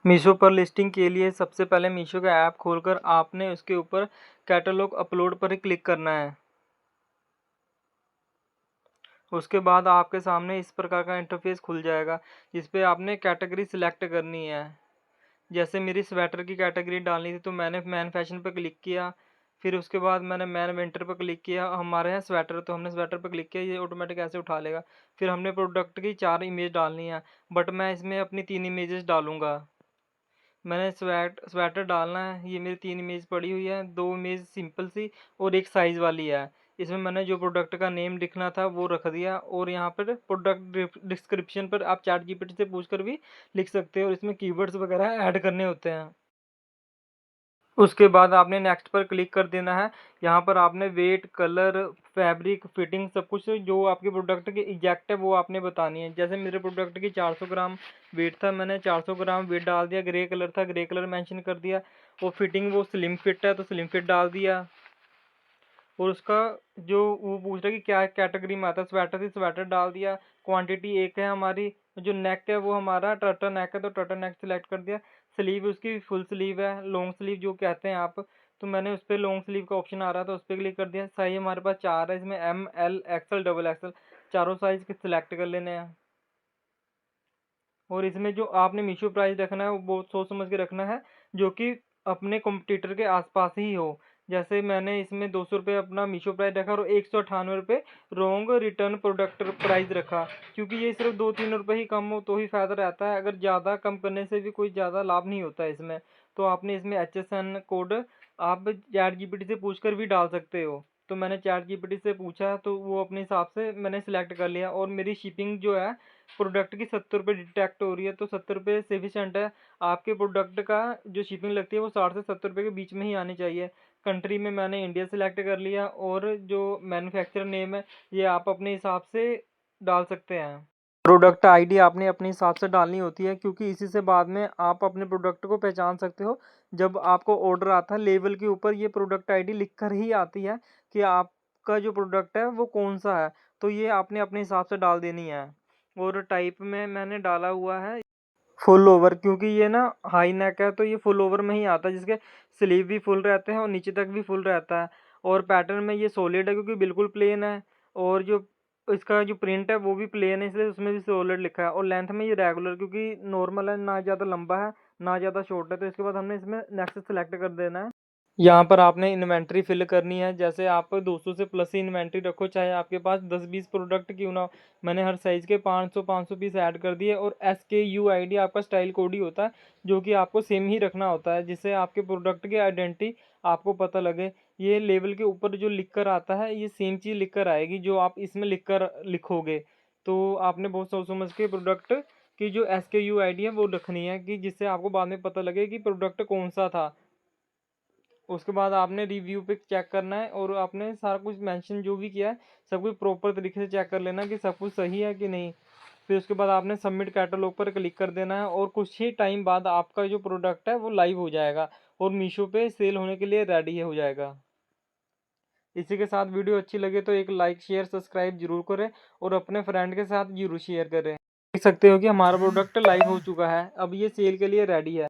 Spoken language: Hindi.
मीशो पर लिस्टिंग के लिए सबसे पहले मीशो का ऐप खोलकर आपने उसके ऊपर कैटलॉग अपलोड पर ही क्लिक करना है। उसके बाद आपके सामने इस प्रकार का इंटरफेस खुल जाएगा, जिस पे आपने कैटेगरी सिलेक्ट करनी है। जैसे मेरी स्वेटर की कैटेगरी डालनी थी तो मैंने मैन फैशन पर क्लिक किया। फिर उसके बाद मैंने मैन विंटर पर क्लिक किया। हमारे यहाँ स्वेटर, तो हमने स्वेटर पर क्लिक किया, ये ऑटोमेटिक ऐसे उठा लेगा। फिर हमने प्रोडक्ट की 4 इमेज डालनी है, बट मैं इसमें अपनी 3 इमेजेस डालूंगा। मैंने स्वेटर डालना है, ये मेरी 3 इमेज पड़ी हुई है, 2 इमेज सिंपल सी और एक साइज़ वाली है। इसमें मैंने जो प्रोडक्ट का नेम लिखना था वो रख दिया, और यहाँ पर प्रोडक्ट डिस्क्रिप्शन पर आप चैट जीपीटी से पूछकर भी लिख सकते हो, और इसमें कीवर्ड्स वगैरह ऐड करने होते हैं। उसके बाद आपने नेक्स्ट पर क्लिक कर देना है। यहाँ पर आपने वेट, कलर, फैब्रिक, फिटिंग सब कुछ जो आपके प्रोडक्ट की एग्जैक्ट है वो आपने बतानी है। जैसे मेरे प्रोडक्ट की 400 ग्राम वेट था, मैंने 400 ग्राम वेट डाल दिया। ग्रे कलर था, ग्रे कलर मेंशन कर दिया। और फिटिंग वो स्लिम फिट है तो स्लिम फिट डाल दिया। और उसका जो वो पूछ रहा है कि क्या कैटेगरी में आता है, स्वेटर थी, स्वेटर डाल दिया। क्वांटिटी एक है हमारी। जो नेक है वो हमारा टर्टल नेक है तो टर्टल नेक सेलेक्ट कर दिया। स्लीव उसकी फुल स्लीव है, लॉन्ग स्लीव जो कहते हैं आप, तो मैंने उस पर लॉन्ग स्लीव का ऑप्शन आ रहा था, उस पर क्लिक कर दिया। साइज हमारे पास 4 है, इसमें M, L, XL, double XL चारों साइज के सिलेक्ट कर लेने हैं। और इसमें जो आपने मीशो प्राइस रखना है वो बहुत सोच समझ के रखना है, जो कि अपने कॉम्पिटिटर के आसपास ही हो। जैसे मैंने इसमें 200 रुपये अपना मीशो प्राइस रखा और 198 रुपये रॉन्ग रिटर्न प्रोडक्ट प्राइस रखा, क्योंकि ये सिर्फ 2-3 रुपये ही कम हो तो ही फ़ायदा रहता है। अगर ज़्यादा कम करने से भी कोई ज़्यादा लाभ नहीं होता है इसमें। तो आपने इसमें HSN कोड आप चैट जीपीटी से पूछ कर भी डाल सकते हो। तो मैंने चैट जीपीटी से पूछा तो वो अपने हिसाब से मैंने सिलेक्ट कर लिया। और मेरी शिपिंग जो है प्रोडक्ट की 70 रुपये डिटेक्ट हो रही है, तो 70 रुपये सफिशेंट है। आपके प्रोडक्ट का जो शिपिंग लगती है वो 60 से 70 रुपये के बीच में ही आनी चाहिए। कंट्री में मैंने इंडिया सेलेक्ट कर लिया, और जो मैन्युफैक्चरर नेम है ये आप अपने हिसाब से डाल सकते हैं। प्रोडक्ट आईडी आपने अपने हिसाब से डालनी होती है, क्योंकि इसी से बाद में आप अपने प्रोडक्ट को पहचान सकते हो। जब आपको ऑर्डर आता है लेबल के ऊपर ये प्रोडक्ट आईडी लिख कर ही आती है कि आपका जो प्रोडक्ट है वो कौन सा है। तो ये आपने अपने हिसाब से डाल देनी है। और टाइप में मैंने डाला हुआ है फुल ओवर, क्योंकि ये ना हाई नेक है तो ये फुल ओवर में ही आता है, जिसके स्लीव भी फुल रहते हैं और नीचे तक भी फुल रहता है। और पैटर्न में ये सॉलिड है क्योंकि बिल्कुल प्लेन है। और जो इसका जो प्रिंट है वो भी प्लेन है, इसलिए उसमें भी सॉलिड लिखा है। और लेंथ में ये रेगुलर, क्योंकि नॉर्मल है, ना ज़्यादा लंबा है ना ज़्यादा शॉर्ट है। तो इसके बाद हमने इसमें नेक्स्ट सेलेक्ट कर देना है। यहाँ पर आपने इन्वेंट्री फिल करनी है। जैसे आप 200 से प्लस ही इन्वेंट्री रखो, चाहे आपके पास 10-20 प्रोडक्ट क्यों ना हो। मैंने हर साइज़ के 500-500 पीस ऐड कर दिए। और SKU ID आपका स्टाइल कोड ही होता है, जो कि आपको सेम ही रखना होता है, जिससे आपके प्रोडक्ट की आइडेंटिटी आपको पता लगे। ये लेबल के ऊपर जो लिख कर आता है ये सेम चीज़ लिख कर आएगी जो आप इसमें लिखोगे। तो आपने बहुत सोच समझ के प्रोडक्ट की जो SKU ID है वो रखनी है, कि जिससे आपको बाद में पता लगे कि प्रोडक्ट कौन सा था। उसके बाद आपने रिव्यू पे चेक करना है, और आपने सारा कुछ मेंशन जो भी किया है सब कुछ प्रॉपर तरीके से चेक कर लेना कि सब कुछ सही है कि नहीं। फिर उसके बाद आपने सबमिट कैटलॉग पर क्लिक कर देना है, और कुछ ही टाइम बाद आपका जो प्रोडक्ट है वो लाइव हो जाएगा और मीशो पे सेल होने के लिए रेडी हो जाएगा। इसी के साथ वीडियो अच्छी लगे तो एक लाइक, शेयर, सब्सक्राइब जरूर करें, और अपने फ्रेंड के साथ जरूर शेयर करें। देख सकते हो कि हमारा प्रोडक्ट लाइव हो चुका है, अब ये सेल के लिए रेडी है।